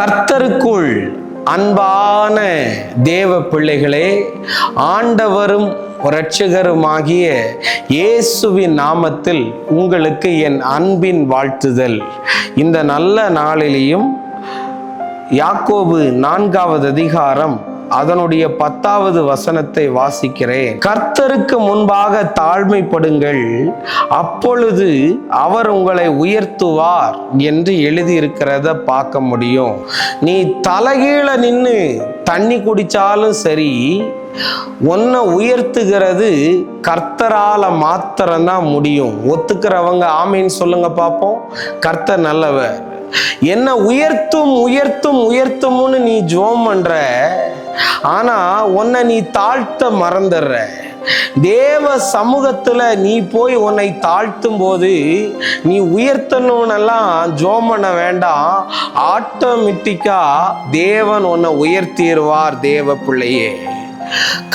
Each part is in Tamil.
கர்த்தருக்குள் அன்பான தேவ பிள்ளைகளே, ஆண்டவரும் இரட்சகருமாகிய இயேசுவின் நாமத்தில் உங்களுக்கு என் அன்பின் வாழ்த்துதல். இந்த நல்ல நாளிலேயும் யாக்கோபு 4வது அதிகாரம் அதனுடைய 10வது வசனத்தை வாசிக்கிறேன். கர்த்தருக்கு முன்பாக தாழ்மைப்படுங்கள், அப்பொழுது அவர் உங்களை உயர்த்துவார் என்று எழுதியிருக்கிறத பார்க்க முடியும். நீ தலைகீழ நின்று தண்ணி குடிச்சாலும் சரி, உன்னை உயர்த்துகிறது கர்த்தரால மாத்திரம்தான் முடியும். ஒத்துக்கிறவங்க ஆமீன் சொல்லுங்க பார்ப்போம். கர்த்தர் நல்லவர். என்ன உயர்த்தும் உயர்த்தும் உயர்த்தும்னு நீ ஜெபம் பண்ற, ஆனா உன்னை நீ தாழ்த்த மறந்துடுற. தேவ சமூகத்துல நீ போய் உன்னை தாழ்த்தும் போது நீ உயர்த்தணும்னெல்லாம் ஜெபம் பண்ண வேண்டாம். ஆட்டோமேட்டிக்கா தேவன் உன்னை உயர்த்திடுவார். தேவ பிள்ளையே,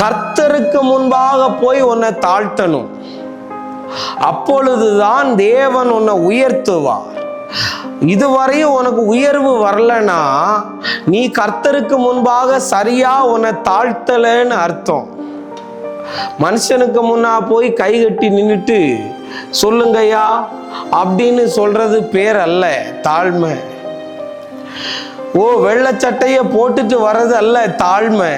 கர்த்தருக்கு முன்பாக போய் உன்னை தாழ்த்தணும். அப்பொழுதுதான் தேவன் உன்னை உயர்த்துவார். இதுவரையும் உனக்கு உயர்வு வரலனா நீ கர்த்தருக்கு முன்பாக சரியா உன்னை தாழ்த்தலன்னு அர்த்தம். மனுஷனுக்கு முன்னா போய் கை கட்டி நின்றுட்டு சொல்லுங்கய்யா அப்படின்னு சொல்றது பேர் அல்ல தாழ்மை. வெள்ளை சட்டைய போட்டுட்டு வர்றது அல்ல தாழ்மை.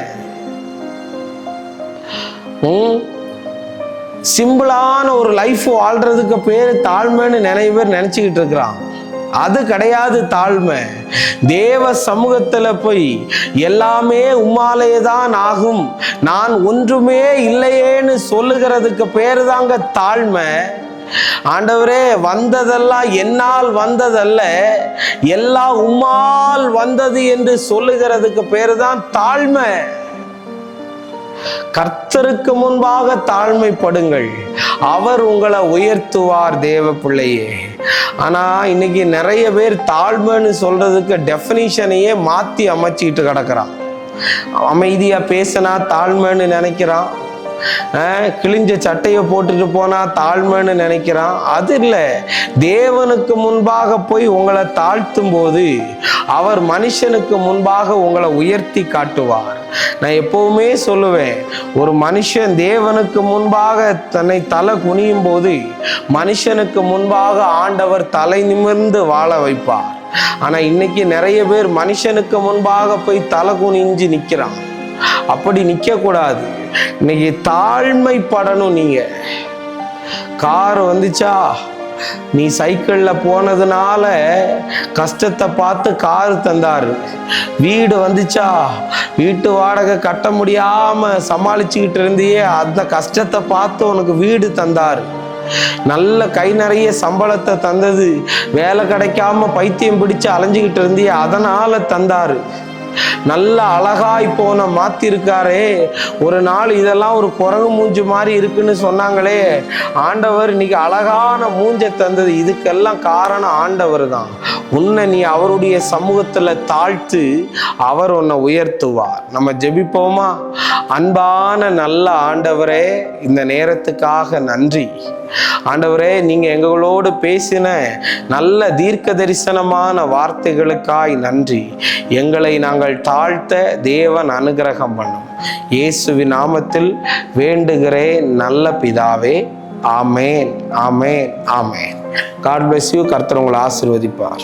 சிம்பிளான ஒரு லைஃப் வாழ்றதுக்கு பேரு தாழ்மைன்னு நிறைய பேர் நினைச்சுக்கிட்டு இருக்கிறான். அது கிடையாது தாழ்மை. தேவ சமூகத்துல போய் எல்லாமே உம்மாலே தான் ஆகும், நான் ஒன்றுமே இல்லையேன்னு சொல்லுகிறதுக்கு பேரு தாங்க தாழ்மை. ஆண்டவரே, வந்ததெல்லாம் என்னால் வந்ததல்ல, எல்லாம் உம்மால் வந்தது என்று சொல்லுகிறதுக்கு பேரு தான் தாழ்மை. கர்த்தருக்கு முன்பாக தாழ்மைப்படுங்கள், அவர் உங்களை உயர்த்துவார். தேவ பிள்ளையே, ஆனா இன்னைக்கு நிறைய பேர் தாழ்மைன்னு சொல்றதுக்கு டெஃபினிஷனையே மாத்தி அமைச்சிட்டு கிடக்குறான். அமைதியா பேசினா தாழ்மைன்னு நினைக்கிறான், கிழிஞ்ச சட்டையை போட்டுட்டு போனா தாழ்மைன்னு நினைக்கிறான். அது இல்லை. தேவனுக்கு முன்பாக போய் உங்களை தாழ்த்தும் போது அவர் மனுஷனுக்கு முன்பாக உங்களை உயர்த்தி காட்டுவார். நான் எப்பவுமே சொல்லுவேன், ஒரு மனுஷன் தேவனுக்கு முன்பாக தன்னை தலை குனியும் போது மனுஷனுக்கு முன்பாக ஆண்டவர் தலை நிமிர்ந்து வாழ வைப்பார். ஆனா இன்னைக்கு நிறைய பேர் மனுஷனுக்கு முன்பாக போய் தலை குனிஞ்சு நிக்கிறான். அப்படி நிக்க கூடாது. இன்னைக்கு தாழ்மைப்படணும். நீங்க கார் வந்துச்சா, நீ சைக்கிள்ல போனதுனால கஷ்டத்தை பார்த்து கார் தந்தாரு. வீடு வந்துச்சா, வீட்டு வாடகை கட்ட முடியாம சமாளிச்சுக்கிட்டு இருந்தியே, அந்த கஷ்டத்தை பார்த்து உனக்கு வீடு தந்தாரு. நல்ல கை நிறைய சம்பளத்தை தந்தது, வேலை கிடைக்காம பைத்தியம் பிடிச்சு அலைஞ்சுக்கிட்டு இருந்தியே, அதனால தந்தாரு. நல்ல அழகாய் போன மாத்திருக்காரே, ஒரு நாள் இதெல்லாம் ஒரு குரங்கு மூஞ்சு மாதிரி இருக்குன்னு சொன்னாங்களே, ஆண்டவர் இன்னைக்கு அழகான மூஞ்ச தந்தது. இதுக்கெல்லாம் காரணம் ஆண்டவர் தான். உன்னை நீ அவருடைய சமூகத்துல தாழ்த்து, அவர் உன்னை உயர்த்துவார். நம்ம ஜெபிப்போமா? அன்பான நல்ல ஆண்டவரே, இந்த நேரத்துக்காக நன்றி. ஆண்டவரே, நீங்க எங்களோடு பேசின நல்ல தீர்க்க தரிசனமான வார்த்தைகளுக்காய் நன்றி. எங்களை நாங்கள் தாழ்த்த தேவன் அனுகிரகம் பண்ணும். இயேசுவின் நாமத்தில் வேண்டுகிறேன் நல்ல பிதாவே. ஆமேன், ஆமேன், ஆமேன். God bless you. கர்த்தர் உங்களை ஆசீர்வதிப்பார்.